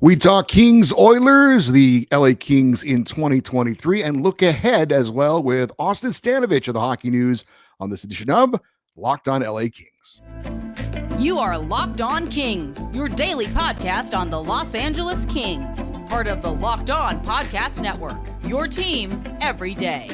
We talk Kings Oilers, the LA Kings in 2023, and look ahead as well with Auston Stanovich of the Hockey News on this edition of Locked On LA Kings. You are Locked On Kings, your daily podcast on the Los Angeles Kings, part of the Locked On Podcast Network, your team every day.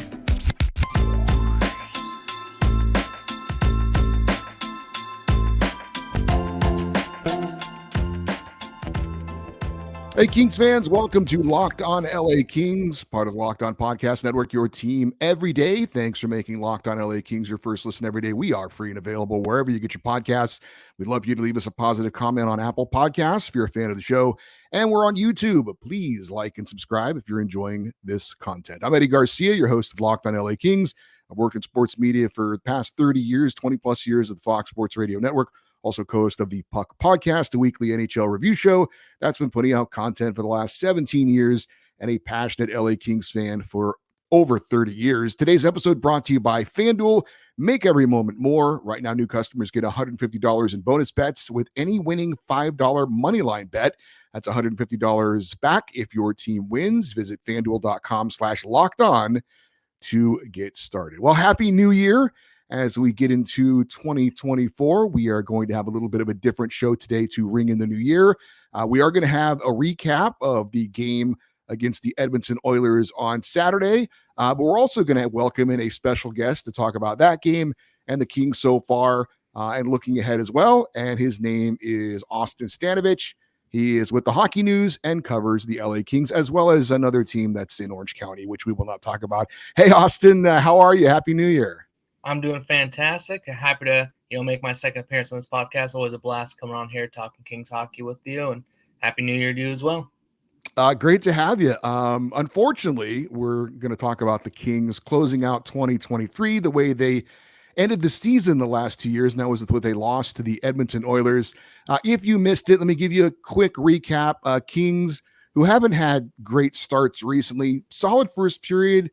Hey, Kings fans, welcome to Locked On LA Kings, part of the Locked On Podcast Network, your team every day. Thanks for making Locked On LA Kings your first listen every day. We are free and available wherever you get your podcasts. We'd love for you to leave us a positive comment on Apple Podcasts if you're a fan of the show. And we're on YouTube. Please like and subscribe if you're enjoying this content. I'm Eddie Garcia, your host of Locked On LA Kings. I've worked in sports media for the past 30 years, 20 plus years at the Fox Sports Radio Network. Also co-host of the Puck Podcast, a weekly NHL review show that's been putting out content for the last 17 years, and a passionate LA Kings fan for over 30 years. Today's episode brought to you by FanDuel. Make every moment more. Right now, new customers get $150 in bonus bets with any winning $5 moneyline bet. That's $150 back if your team wins. Visit FanDuel.com/lockedon to get started. Well, Happy New Year. As we get into 2024, we are going to have a little bit of a different show today to ring in the new year. We are going to have a recap of the game against the Edmonton Oilers on Saturday, but we're also going to welcome in a special guest to talk about that game and the Kings so far and looking ahead as well. And his name is Auston Stanovich. He is with the Hockey News and covers the LA Kings, as well as another team that's in Orange County, which we will not talk about. Hey, Auston, how are you? Happy New Year. I'm doing fantastic. Happy to, make my second appearance on this podcast. Always a blast coming on here talking Kings hockey with you, and Happy New Year to you as well. Great to have you. Unfortunately, we're going to talk about the Kings closing out 2023 the way they ended the season the last 2 years, and that was with a loss to the Edmonton Oilers. If you missed it, let me give you a quick recap. Kings, who haven't had great starts recently, solid first period,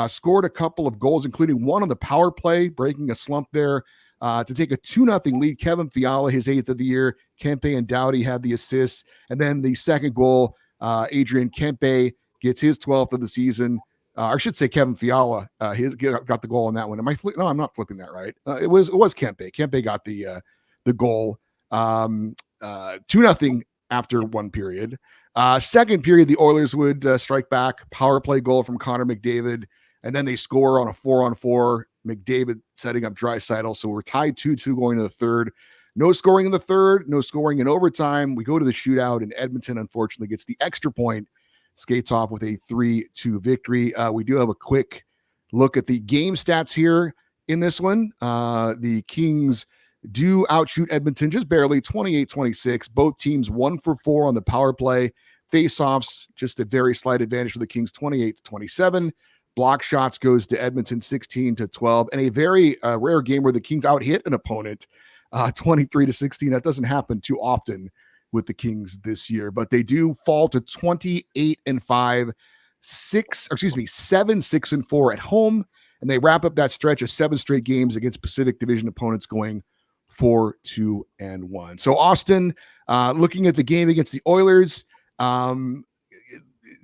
scored a couple of goals, including one on the power play, breaking a slump there to take a 2-0 lead. Kevin Fiala, his 8th of the year. Kempe and Doughty had the assists. And then the second goal, Adrian Kempe gets his 12th of the season. I should say Kevin Fiala got the goal on that one. No, I'm not flipping that right. It was Kempe. Kempe got the goal. 2-0 after one period. Second period, the Oilers would strike back. Power play goal from Connor McDavid. And then they score on a 4-on-4. McDavid setting up Draisaitl. So we're tied 2-2 going to the third. No scoring in the third. No scoring in overtime. We go to the shootout, and Edmonton, unfortunately, gets the extra point. Skates off with a 3-2 victory. We do have a quick look at the game stats here in this one. The Kings do outshoot Edmonton just barely, 28-26. Both teams 1 for 4 on the power play. Face-offs, just a very slight advantage for the Kings, 28-27. Block shots goes to Edmonton, 16-12. And a very rare game where the Kings out-hit an opponent, 23-16. That doesn't happen too often with the Kings this year, but they do fall to 28-5, 7-6-4 at home. And they wrap up that stretch of 7 straight games against Pacific Division opponents going 4-2-1. So Auston, looking at the game against the Oilers,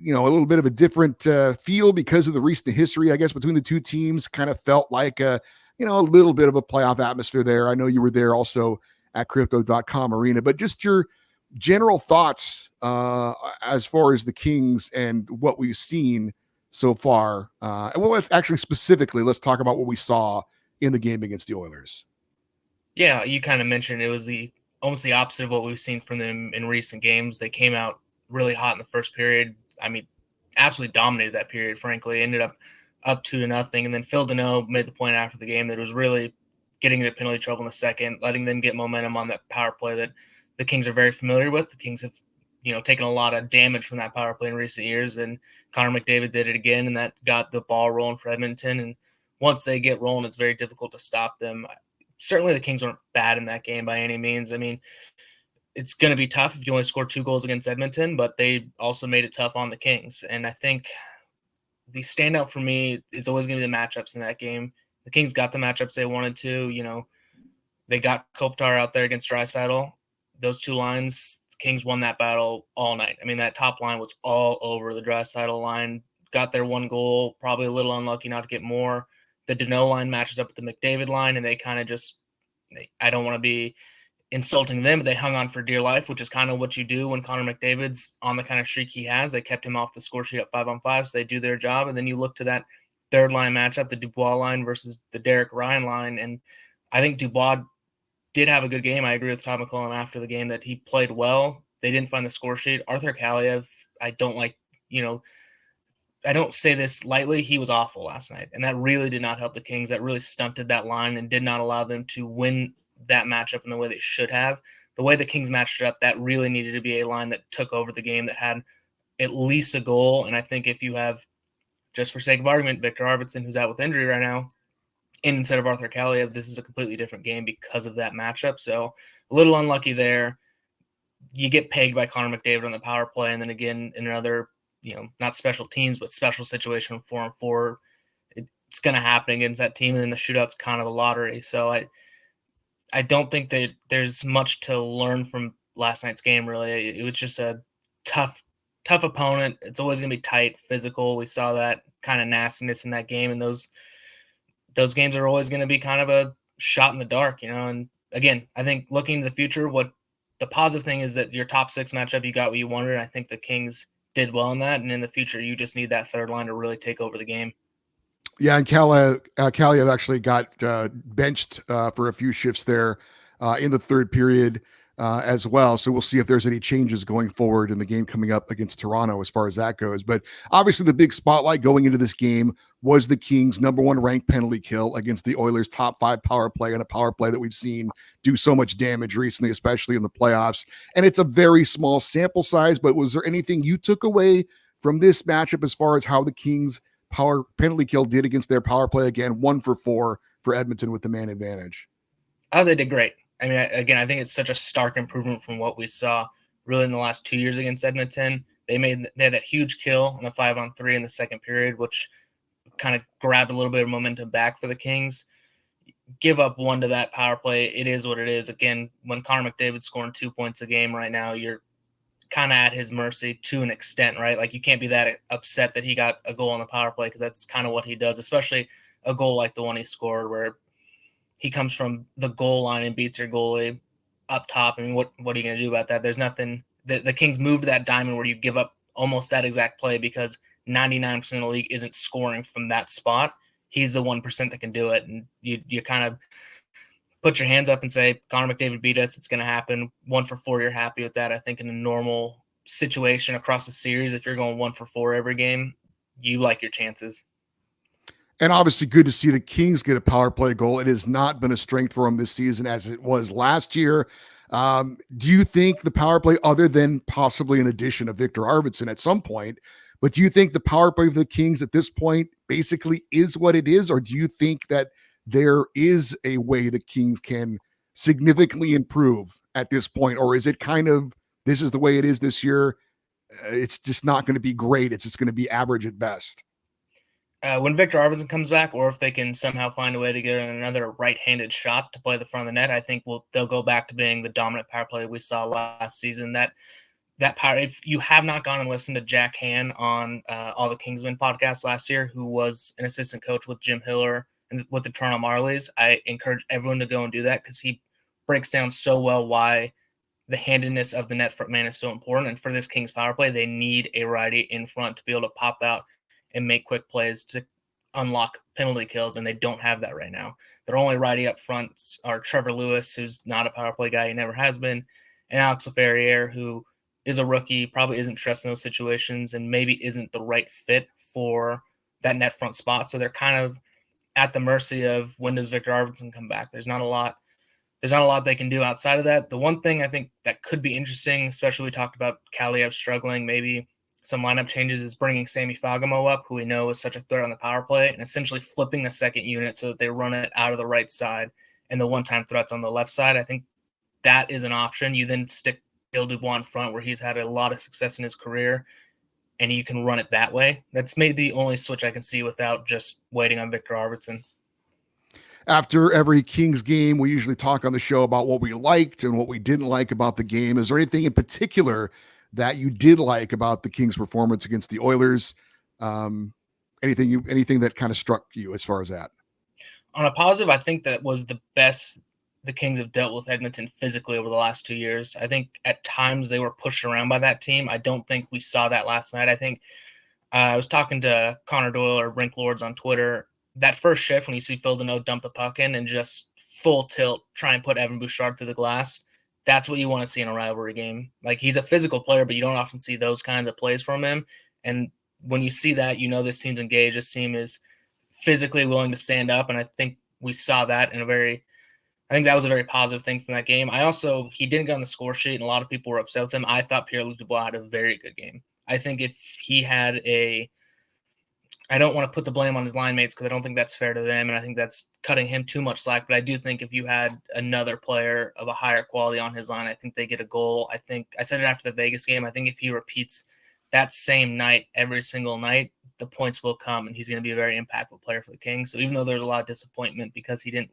a little bit of a different feel because of the recent history, I guess, between the two teams. Kind of felt like a little bit of a playoff atmosphere there. I know you were there also at Crypto.com Arena, but just your general thoughts as far as the Kings and what we've seen so far. Let's talk about what we saw in the game against the Oilers. Yeah, you kind of mentioned it was almost the opposite of what we've seen from them in recent games. They came out really hot in the first period. I mean, absolutely dominated that period, frankly. Ended up 2-0. And then Phil Deneau made the point after the game that it was really getting into penalty trouble in the second, letting them get momentum on that power play that the Kings are very familiar with. The Kings have, taken a lot of damage from that power play in recent years. And Connor McDavid did it again, and that got the ball rolling for Edmonton. And once they get rolling, it's very difficult to stop them. Certainly the Kings weren't bad in that game by any means. I mean, it's going to be tough if you only score 2 goals against Edmonton, but they also made it tough on the Kings. And I think the standout for me, it's always going to be the matchups in that game. The Kings got the matchups they wanted to. They got Kopitar out there against Draisaitl. Those two lines Kings won that battle all night. I mean, that top line was all over the Draisaitl line. Got their one goal, probably a little unlucky not to get more. The Dano line matches up with the McDavid line, and they kind of just, I don't want to be insulting them, but they hung on for dear life, which is kind of what you do when Connor McDavid's on the kind of streak he has. They kept him off the score sheet at 5-on-5, so they do their job. And then you look to that third line matchup, the Dubois line versus the Derek Ryan line. And I think Dubois did have a good game. I agree with Todd McClellan after the game that he played well. They didn't find the score sheet. Arthur Kaliev, I don't say this lightly. He was awful last night, and that really did not help the Kings. That really stunted that line and did not allow them to win that matchup in the way they should have. The way the Kings matched it up, that really needed to be a line that took over the game, that had at least a goal. And I think if you have, just for sake of argument, Victor Arvidsson, who's out with injury right now, instead of Arthur Kaliev, this is a completely different game because of that matchup. So a little unlucky there. You get pegged by Connor McDavid on the power play, and then again in another, not special teams, but special situation 4-on-4. It's going to happen against that team, and then the shootout's kind of a lottery. So I don't think that there's much to learn from last night's game, really. It was just a tough opponent. It's always going to be tight, physical. We saw that kind of nastiness in that game, and those games are always going to be kind of a shot in the dark, And again, I think looking to the future, what the positive thing is that your top six matchup, you got what you wanted. I think the Kings did well in that, and in the future, you just need that third line to really take over the game. Yeah, and Kaliev actually got benched for a few shifts there in the third period as well. So we'll see if there's any changes going forward in the game coming up against Toronto as far as that goes. But obviously the big spotlight going into this game was the Kings' number one ranked penalty kill against the Oilers' top 5 power play, and a power play that we've seen do so much damage recently, especially in the playoffs. And it's a very small sample size, but was there anything you took away from this matchup as far as how the Kings' power penalty kill did against their power play? Again, 1 for 4 for Edmonton with the man advantage. Oh, they did great. I mean, again, I think it's such a stark improvement from what we saw really in the last 2 years against Edmonton. They had that huge kill on the 5-on-3 in the second period, which kind of grabbed a little bit of momentum back for the Kings. Give up 1 to that power play. It is what it is. Again, when Connor McDavid's scoring 2 points a game right now, you're kind of at his mercy to an extent, right? Like, you can't be that upset that he got a goal on the power play, because that's kind of what he does, especially a goal like the one he scored where he comes from the goal line and beats your goalie up top. I mean, what are you going to do about that? There's nothing. The Kings moved that diamond where you give up almost that exact play because 99% of the league isn't scoring from that spot. He's the 1% that can do it. And you kind of put your hands up and say, Connor McDavid beat us. It's going to happen. 1 for 4, you're happy with that. I think in a normal situation across the series, if you're going 1 for 4 every game, you like your chances. And obviously good to see the Kings get a power play goal. It has not been a strength for them this season as it was last year. Do you think the power play, other than possibly an addition of Victor Arvidsson at some point, but do you think the power play of the Kings at this point basically is what it is? Or do you think that there is a way the Kings can significantly improve at this point? Or is it kind of, this is the way it is this year? It's just not going to be great. It's just going to be average at best. When Victor Arvidsson comes back, or if they can somehow find a way to get another right-handed shot to play the front of the net, I think they'll go back to being the dominant power play we saw last season. That power, if you have not gone and listened to Jack Han on All the Kingsmen podcast last year, who was an assistant coach with Jim Hiller and with the Toronto Marlies, I encourage everyone to go and do that, because he breaks down so well why the handedness of the net front man is so important. And for this Kings power play, they need a righty in front to be able to pop out and make quick plays to unlock penalty kills, and they don't have that right now. Their only righty up front are Trevor Lewis, who's not a power play guy, he never has been, and Alex Laferriere, who is a rookie, probably isn't trusting those situations, and maybe isn't the right fit for that net front spot. So they're kind of at the mercy of, when does Victor Arvidsson come back? There's not a lot they can do outside of that. The one thing I think that could be interesting, especially we talked about Kaliev struggling, maybe some lineup changes, is bringing Sammy Fagemo up, who we know is such a threat on the power play, and essentially flipping the second unit so that they run it out of the right side and the one-time threats on the left side. I think that is an option. You then stick Bill Dubois in front, where he's had a lot of success in his career, and you can run it that way. That's maybe the only switch I can see without just waiting on Victor Arvidsson. After every Kings game, we usually talk on the show about what we liked and what we didn't like about the game. Is there anything in particular that you did like about the Kings' performance against the Oilers? Anything that kind of struck you as far as that? On a positive, I think that was the best the Kings have dealt with Edmonton physically over the last 2 years. I think at times they were pushed around by that team. I don't think we saw that last night. I think I was talking to Connor Doyle or Rink Lords on Twitter. That first shift when you see Phil Deneau dump the puck in and just full tilt, try and put Evan Bouchard through the glass, that's what you want to see in a rivalry game. Like, he's a physical player, but you don't often see those kinds of plays from him. And when you see that, you know this team's engaged. This team is physically willing to stand up, and I think we saw that I think that was a very positive thing from that game. He didn't get on the score sheet, and a lot of people were upset with him. I thought Pierre-Luc Dubois had a very good game. I think if he had I don't want to put the blame on his line mates because I don't think that's fair to them, and I think that's cutting him too much slack. But I do think if you had another player of a higher quality on his line, I think they get a goal. I think I said it after the Vegas game. I think if he repeats that same night every single night, the points will come, and he's going to be a very impactful player for the Kings. So even though there's a lot of disappointment because he didn't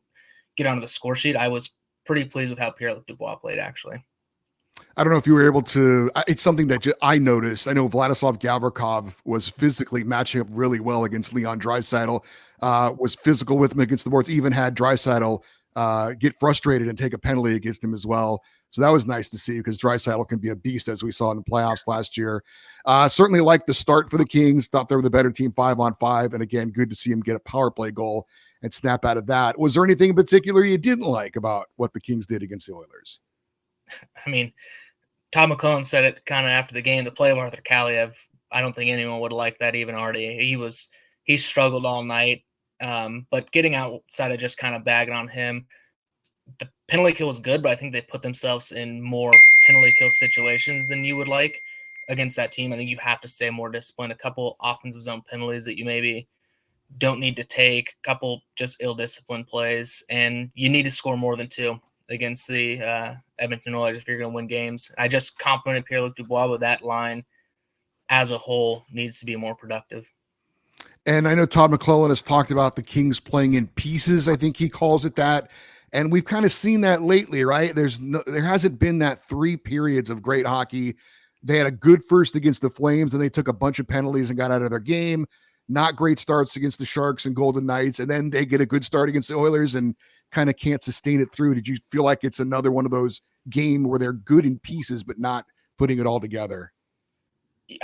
get onto the score sheet, I was pretty pleased with how Pierre-Luc Dubois played, actually. I don't know if you were able to. It's something that I noticed. I know Vladislav Gavrikov was physically matching up really well against Leon Draisaitl, was physical with him against the boards, even had Draisaitl get frustrated and take a penalty against him as well. So that was nice to see because Draisaitl can be a beast, as we saw in the playoffs last year. Certainly liked the start for the Kings. Thought they were the better team 5-on-5. And again, good to see him get a power play goal and snap out of that. Was there anything in particular you didn't like about what the Kings did against the Oilers? I mean, Todd McClellan said it kind of after the game, the play of Arthur Kaliev. I don't think anyone would like that, even Artie. He struggled all night, but getting outside of just kind of bagging on him, the penalty kill was good, but I think they put themselves in more penalty kill situations than you would like against that team. I think you have to stay more disciplined. A couple offensive zone penalties that you maybe don't need to take, a couple just ill-disciplined plays, and you need to score more than 2 against the Edmonton Oilers if you're going to win games. I just complimented Pierre-Luc Dubois, but that line as a whole needs to be more productive. And I know Todd McClellan has talked about the Kings playing in pieces. I think he calls it that. And we've kind of seen that lately, right? There hasn't been that 3 periods of great hockey. They had a good first against the Flames, and they took a bunch of penalties and got out of their game. Not great starts against the Sharks and Golden Knights, and then they get a good start against the Oilers and kind of can't sustain it through. Did you feel like it's another one of those games where they're good in pieces but not putting it all together?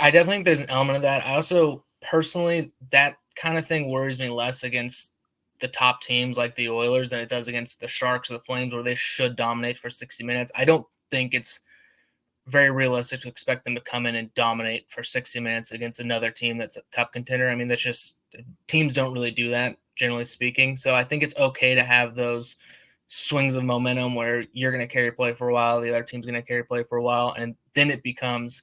I definitely think there's an element of that. I also, personally, that kind of thing worries me less against the top teams like the Oilers than it does against the Sharks or the Flames, where they should dominate for 60 minutes. I don't think it's very realistic to expect them to come in and dominate for 60 minutes against another team that's a cup contender. I mean, that's just, teams don't really do that, generally speaking. So I think it's okay to have those swings of momentum where you're going to carry play for a while, the other team's going to carry play for a while, and then it becomes,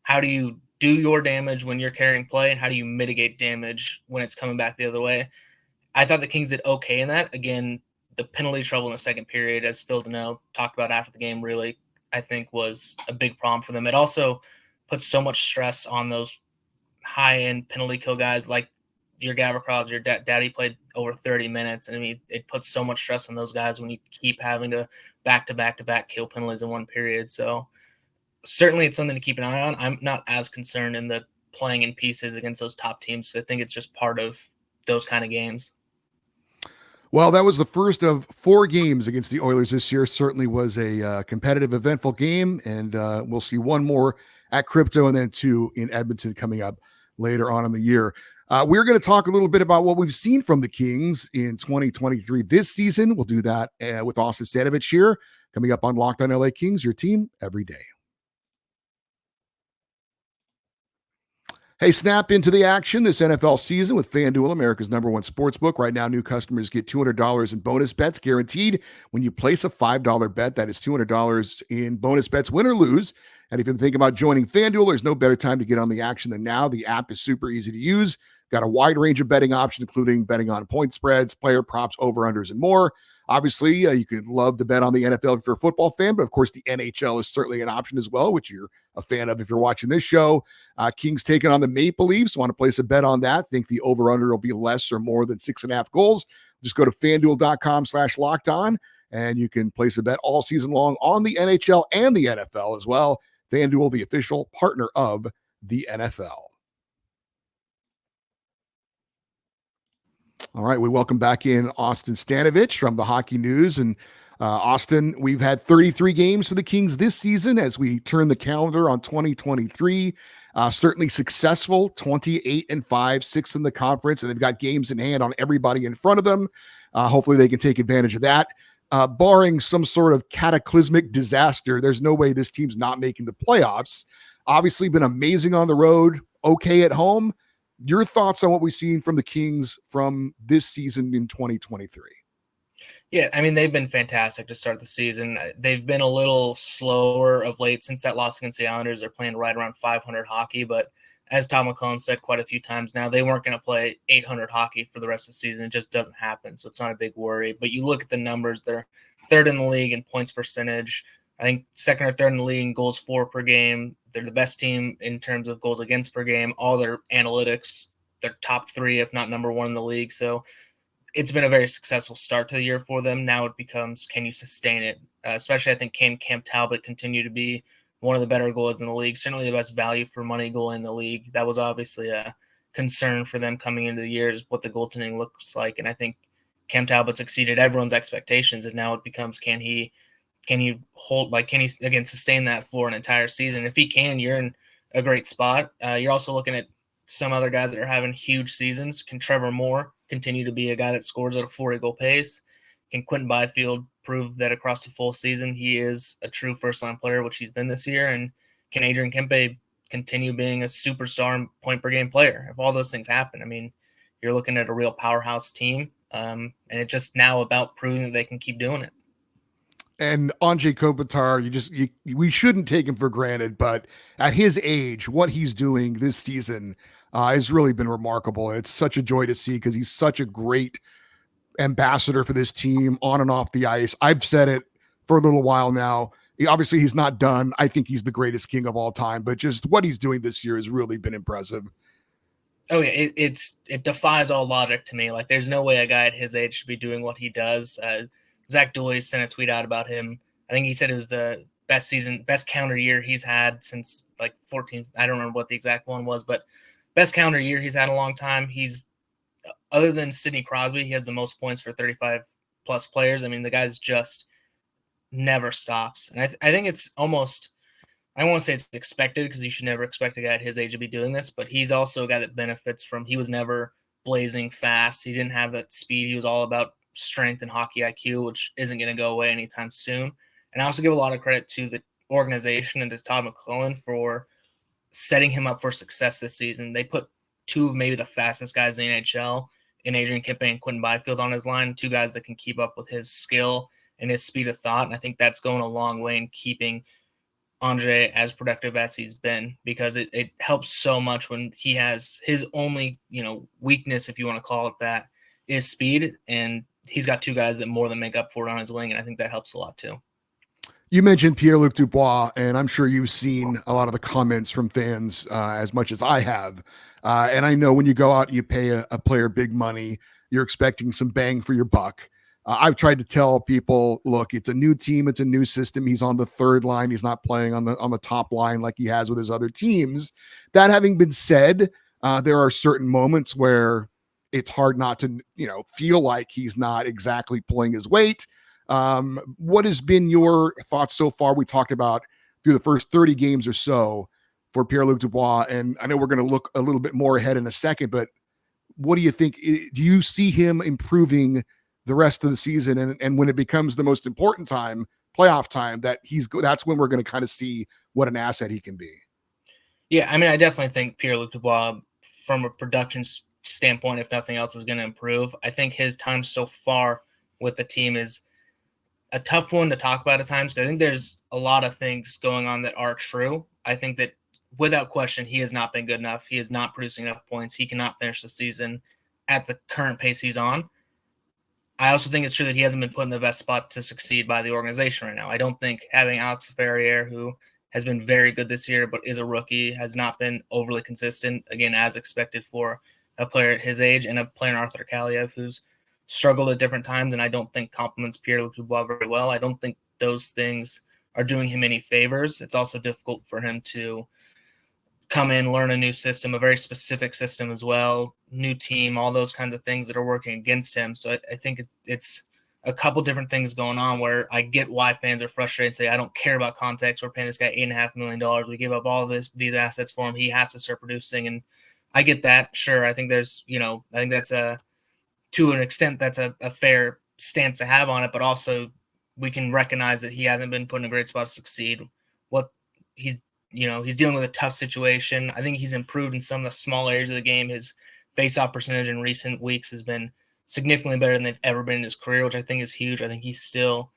how do you do your damage when you're carrying play, and how do you mitigate damage when it's coming back the other way? I thought the Kings did okay in that. Again, the penalty trouble in the second period, as Phil Deneau talked about after the game, really, I think, was a big problem for them. It also puts so much stress on those high-end penalty kill guys like your Gavrikovs. Your Daddy played over 30 minutes. And I mean, it puts so much stress on those guys when you keep having to back-to-back kill penalties in one period. So certainly it's something to keep an eye on. I'm not as concerned in the playing in pieces against those top teams. I think it's just part of those kind of games. Well, that was the first of 4 games against the Oilers this year. Certainly was a competitive, eventful game, and we'll see 1 more at Crypto and then 2 in Edmonton coming up later on in the year. We're going to talk a little bit about what we've seen from the Kings in 2023 this season. We'll do that with Auston Stanovich here, coming up on Locked on LA Kings, your team every day. Hey, snap into the action this NFL season with FanDuel, America's #1 sportsbook. Right now, new customers get $200 in bonus bets guaranteed when you place a $5 bet. That is $200 in bonus bets, win or lose. And if you're thinking about joining FanDuel, there's no better time to get on the action than now. The app is super easy to use. Got a wide range of betting options, including betting on point spreads, player props, over-unders, and more. Obviously, you could love to bet on the NFL if you're a football fan, but of course, the NHL is certainly an option as well, which you're a fan of if you're watching this show. Kings taking on the Maple Leafs. Want to place a bet on that? Think the over-under will be less or more than 6.5 goals. Just go to FanDuel.com/lockedon, and you can place a bet all season long on the NHL and the NFL as well. FanDuel, the official partner of the NFL. All right, we welcome back in Auston Stanovich from the Hockey News. And Auston, we've had 33 games for the Kings this season as we turn the calendar on 2023. Certainly successful, 28-5, sixth in the conference, and they've got games in hand on everybody in front of them. Hopefully they can take advantage of that. Barring some sort of cataclysmic disaster, there's no way this team's not making the playoffs. Obviously been amazing on the road, okay at home. Your thoughts on what we've seen from the Kings from this season in 2023? Yeah, I mean, they've been fantastic to start the season. They've been a little slower of late since that loss against the Islanders. They're playing right around 500 hockey, but as Tom McClellan said quite a few times now, they weren't going to play 800 hockey for the rest of the season. It just doesn't happen, so it's not a big worry. But you look at the numbers, they're third in the league in points percentage. I think second or third in the league in goals for per game. They're the best team in terms of goals against per game. All their analytics, they're top three, if not number one in the league. So it's been a very successful start to the year for them. Now it becomes, can you sustain it? Especially, I think Cam Talbot continue to be one of the better goalies in the league, certainly the best value for money goal in the league. That was obviously a concern for them coming into the year, is what the goaltending looks like. And I think Cam Talbot's exceeded everyone's expectations. And now it becomes, can he again sustain that for an entire season? If he can, you're in a great spot. You're also looking at some other guys that are having huge seasons. Can Trevor Moore continue to be a guy that scores at a 40-goal pace? Can Quentin Byfield prove that across the full season he is a true first-line player, which he's been this year? And can Adrian Kempe continue being a superstar and point-per-game player? If all those things happen, I mean, you're looking at a real powerhouse team, and it's just now about proving that they can keep doing it. And Anze Kopitar, we shouldn't take him for granted, but at his age, what he's doing this season has really been remarkable. And it's such a joy to see because he's such a great ambassador for this team on and off the ice. I've said it for a little while now. Obviously, he's not done. I think he's the greatest King of all time, but just what he's doing this year has really been impressive. Oh, yeah, it defies all logic to me. Like, there's no way a guy at his age should be doing what he does. Zach Dooley sent a tweet out about him. I think he said it was the best counter year he's had since like 14. I don't remember what the exact one was, but best counter year he's had in a long time. He's, other than Sidney Crosby, he has the most points for 35 plus players. I mean, the guy's just never stops. And I think it's almost, I don't want to say it's expected because you should never expect a guy at his age to be doing this, but he's also a guy that benefits from, he was never blazing fast. He didn't have that speed. He was all about strength and hockey IQ, which isn't going to go away anytime soon. And I also give a lot of credit to the organization and to Todd McClellan for setting him up for success this season. They put two of maybe the fastest guys in the NHL in Adrian Kempe and Quentin Byfield on his line, two guys that can keep up with his skill and his speed of thought. And I think that's going a long way in keeping Anze as productive as he's been, because it helps so much when he has his only, weakness, if you want to call it that, is speed. And he's got two guys that more than make up for it on his wing, and I think that helps a lot too. You mentioned Pierre-Luc Dubois, and I'm sure you've seen a lot of the comments from fans as much as I have. And I know when you go out, you pay a player big money, you're expecting some bang for your buck. I've tried to tell people, look, it's a new team, it's a new system. He's on the third line. He's not playing on the top line like he has with his other teams. That having been said, there are certain moments where it's hard not to, feel like he's not exactly pulling his weight. What has been your thoughts so far? We talked about through the first 30 games or so for Pierre-Luc Dubois, and I know we're going to look a little bit more ahead in a second, but what do you think? Do you see him improving the rest of the season? And when it becomes the most important time, playoff time, that's when we're going to kind of see what an asset he can be. Yeah, I mean, I definitely think Pierre-Luc Dubois, from a production standpoint, if nothing else, is going to improve. I think his time so far with the team is a tough one to talk about at times, because I think there's a lot of things going on that are true. I think that without question, he has not been good enough. He is not producing enough points. He cannot finish the season at the current pace he's on. I also think it's true that he hasn't been put in the best spot to succeed by the organization right now. I don't think having Alex Ferrier, who has been very good this year but is a rookie, has not been overly consistent, again, as expected for a player at his age, and a player in Arthur Kaliev who's struggled at different times, and I don't think complements Pierre-Luc Dubois very well. I don't think those things are doing him any favors. It's also difficult for him to come in, learn a new system, a very specific system as well, new team, all those kinds of things that are working against him. So I think it's a couple different things going on where I get why fans are frustrated and say, I don't care about context. We're paying this guy $8.5 million. We give up all these assets for him. He has to start producing. And I get that. Sure. I think there's, I think that's to an extent, that's a fair stance to have on it, but also we can recognize that he hasn't been put in a great spot to succeed. He's dealing with a tough situation. I think he's improved in some of the small areas of the game. His face-off percentage in recent weeks has been significantly better than they've ever been in his career, which I think is huge. I think he's still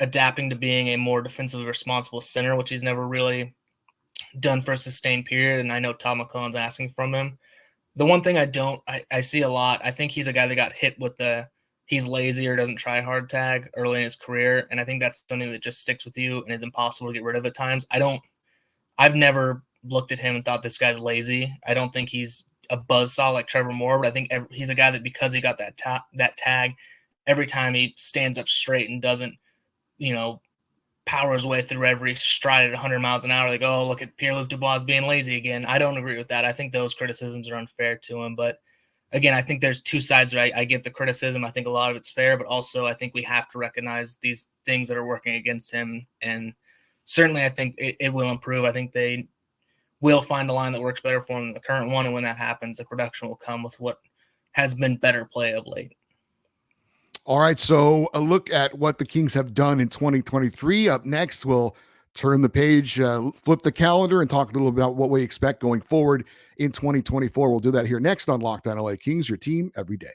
adapting to being a more defensively responsible center, which he's never really done for a sustained period. And I know Todd McClellan's asking from him. The one thing I see a lot, I think he's a guy that got hit with he's lazy or doesn't try hard tag early in his career. And I think that's something that just sticks with you and is impossible to get rid of at times. I've never looked at him and thought this guy's lazy. I don't think he's a buzzsaw like Trevor Moore, but I think he's a guy that because he got that tag, every time he stands up straight and doesn't, power his way through every stride at 100 miles an hour, like, oh, look at Pierre-Luc Dubois being lazy again. I don't agree with that. I think those criticisms are unfair to him. But again, I think there's two sides. Right? I get the criticism. I think a lot of it's fair, but also I think we have to recognize these things that are working against him. And certainly I think it will improve. I think they will find a line that works better for him than the current one. And when that happens, the production will come with what has been better play of late. All right, so a look at what the Kings have done in 2023. Up next, we'll turn the page, flip the calendar, and talk a little about what we expect going forward in 2024. We'll do that here next on Locked On LA Kings, your team every day.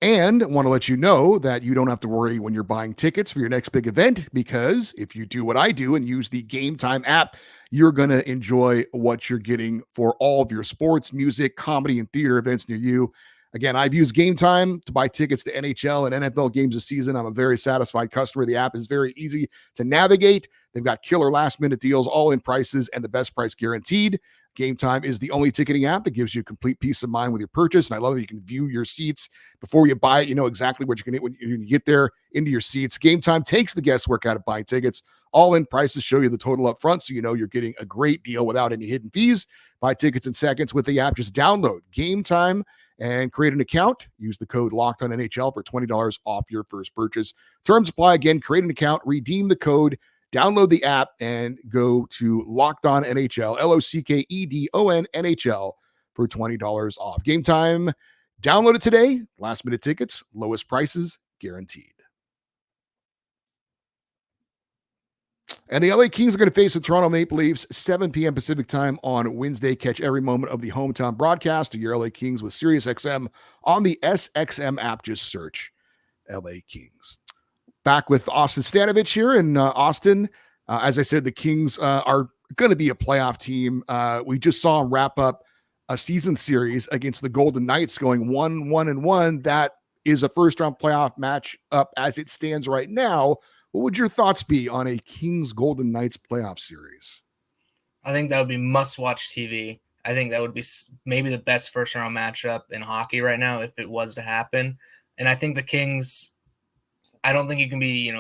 And want to let you know that you don't have to worry when you're buying tickets for your next big event, because if you do what I do and use the Gametime app, you're going to enjoy what you're getting for all of your sports, music, comedy, and theater events near you. Again, I've used Gametime to buy tickets to NHL and NFL games this season. I'm a very satisfied customer. The app is very easy to navigate. They've got killer last-minute deals, all in prices, and the best price guaranteed. Gametime is the only ticketing app that gives you complete peace of mind with your purchase. And I love it. You can view your seats before you buy it. You know exactly what you're going to get when you get there into your seats. Gametime takes the guesswork out of buying tickets. All in prices show you the total up front, so you know you're getting a great deal without any hidden fees. Buy tickets in seconds with the app. Just download Gametime and create an account. Use the code LOCKEDONNHL for $20 off your first purchase. Terms apply. Again, create an account, redeem the code, download the app, and go to Locked On NHL, LOCKEDON NHL for $20 off. Gametime, download it today. Last minute tickets, lowest prices guaranteed. And the LA Kings are going to face the Toronto Maple Leafs 7 p.m. Pacific time on Wednesday. Catch every moment of the hometown broadcast of your LA Kings with SiriusXM on the SXM app. Just search LA Kings. Back with Auston Stanovich here. And Auston, as I said, the Kings are going to be a playoff team. We just saw them wrap up a season series against the Golden Knights going 1-1-1. That is a first-round playoff match up as it stands right now. What would your thoughts be on a Kings Golden Knights playoff series? I think that would be must-watch TV. I think that would be maybe the best first-round matchup in hockey right now if it was to happen. And I think the Kings, I don't think you can be,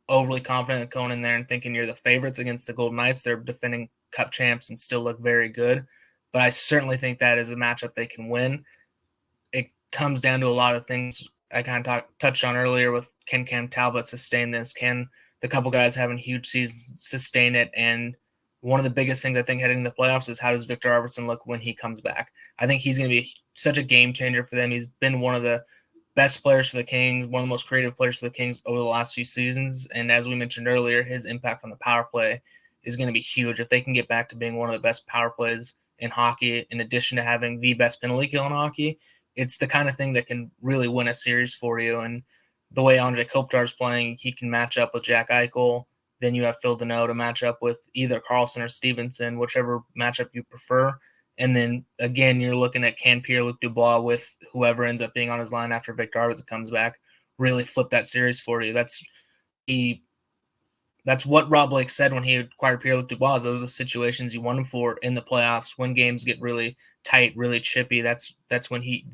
overly confident going in there and thinking you're the favorites against the Golden Knights. They're defending Cup champs and still look very good. But I certainly think that is a matchup they can win. It comes down to a lot of things I kind of touched on earlier with can Cam Talbot sustain this? Can the couple guys having huge seasons sustain it? And one of the biggest things I think heading into the playoffs is how does Victor Arvidsson look when he comes back? I think he's going to be such a game changer for them. He's been one of the best players for the Kings, one of the most creative players for the Kings over the last few seasons. And as we mentioned earlier, his impact on the power play is going to be huge. If they can get back to being one of the best power plays in hockey, in addition to having the best penalty kill in hockey, it's the kind of thing that can really win a series for you. And the way Andre Kopitar is playing, he can match up with Jack Eichel. Then you have Phil Deneau to match up with either Carlson or Stevenson, whichever matchup you prefer. And then, again, you're looking at can Pierre-Luc Dubois with whoever ends up being on his line after Victor Arvidsson comes back, really flip that series for you. That's the that's what Rob Blake said when he acquired Pierre-Luc Dubois. Those are situations you want him for in the playoffs when games get really tight, really chippy. That's when he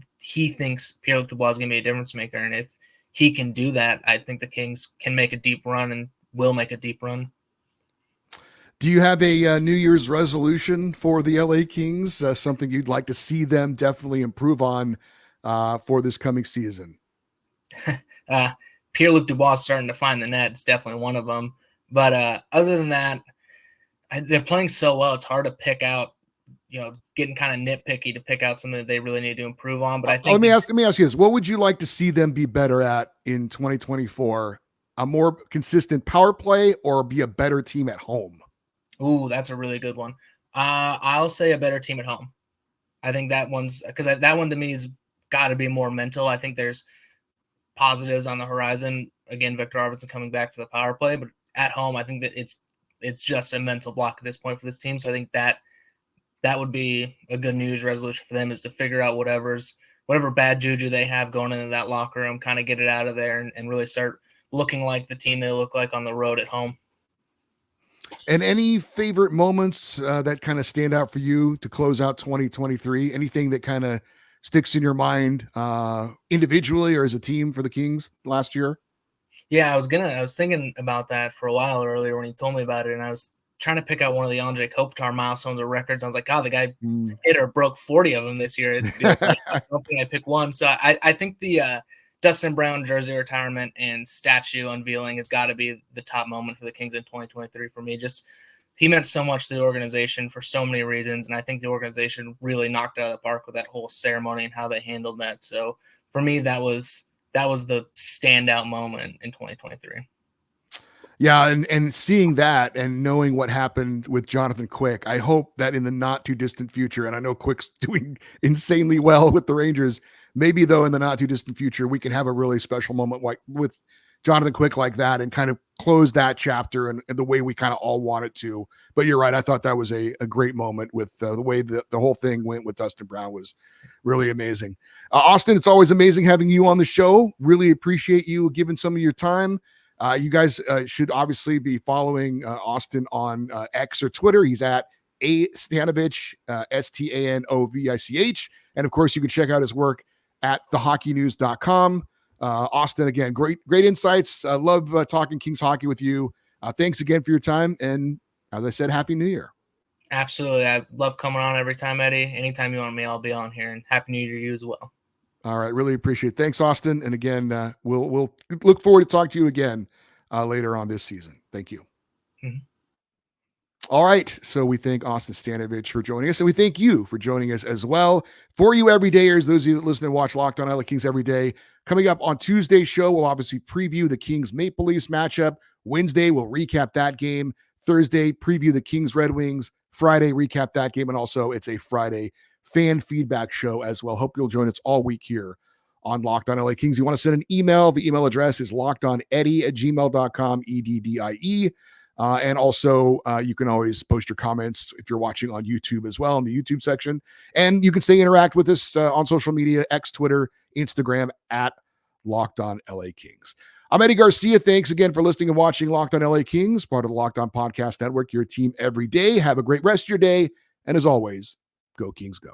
thinks Pierre-Luc Dubois is going to be a difference maker. And if he can do that, I think the Kings can make a deep run and will make a deep run. Do you have a New Year's resolution for the LA Kings? Something you'd like to see them definitely improve on for this coming season? Pierre-Luc Dubois starting to find the net. It's definitely one of them. But other than that, they're playing so well. It's hard to pick out, getting kind of nitpicky to pick out something that they really need to improve on. But I think let me ask you this: what would you like to see them be better at in 2024? A more consistent power play, or be a better team at home? Ooh, that's a really good one. I'll say a better team at home. I think that one's because that one to me has got to be more mental. I think there's positives on the horizon. Again, Victor Arvidsson coming back for the power play, but at home, I think that it's just a mental block at this point for this team. So I think that would be a good New Year's resolution for them, is to figure out whatever bad juju they have going into that locker room, kind of get it out of there and really start looking like the team they look like on the road at home. And any favorite moments that kind of stand out for you to close out 2023? Anything that kind of sticks in your mind individually or as a team for the Kings last year? Yeah, I was thinking about that for a while earlier when he told me about it, and I was trying to pick out one of the Andre Kopitar milestones or records. I was like, God, the guy hit or broke 40 of them this year. I don't think I pick one. So I think the Dustin Brown jersey retirement and statue unveiling has got to be the top moment for the Kings in 2023 for me. Just he meant so much to the organization for so many reasons, and I think the organization really knocked it out of the park with that whole ceremony and how they handled that. So for me, that was the standout moment in 2023. Yeah, and seeing that and knowing what happened with Jonathan Quick, I hope that in the not too distant future, and I know Quick's doing insanely well with the Rangers, maybe though in the not too distant future, we can have a really special moment like with Jonathan Quick like that and kind of close that chapter and the way we kind of all want it to. But you're right. I thought that was a great moment with the way the whole thing went with Dustin Brown was really amazing. Auston, it's always amazing having you on the show. Really appreciate you giving some of your time. You guys should obviously be following Auston on X or Twitter. He's at Stanovich, Stanovich. And of course, you can check out his work at thehockeynews.com. Auston, again, great insights. I love talking Kings hockey with you. Thanks again for your time. And as I said, Happy New Year. Absolutely. I love coming on every time, Eddie. Anytime you want me, I'll be on here, and Happy New Year to you as well. All right. Really appreciate it. Thanks, Auston. And again, we'll look forward to talking to you again later on this season. Thank you. Mm-hmm. All right. So we thank Auston Stanovich for joining us, and we thank you for joining us as well. For you everydayers, those of you that listen and watch Locked On LA Kings every day, coming up on Tuesday's show, we'll obviously preview the Kings Maple Leafs matchup. Wednesday, we'll recap that game. Thursday, preview the Kings Red Wings. Friday, recap that game. And also, it's a Friday fan feedback show as well. Hope you'll join us all week here on Locked On LA Kings. You want to send an email? The email address is lockedoneddie@gmail.com, EDDIE. And also, you can always post your comments if you're watching on YouTube as well in the YouTube section. And you can interact with us on social media, X, Twitter, Instagram, at Locked On LA Kings. I'm Eddie Garcia. Thanks again for listening and watching Locked On LA Kings, part of the Locked On Podcast Network, your team every day. Have a great rest of your day. And as always, go Kings, go.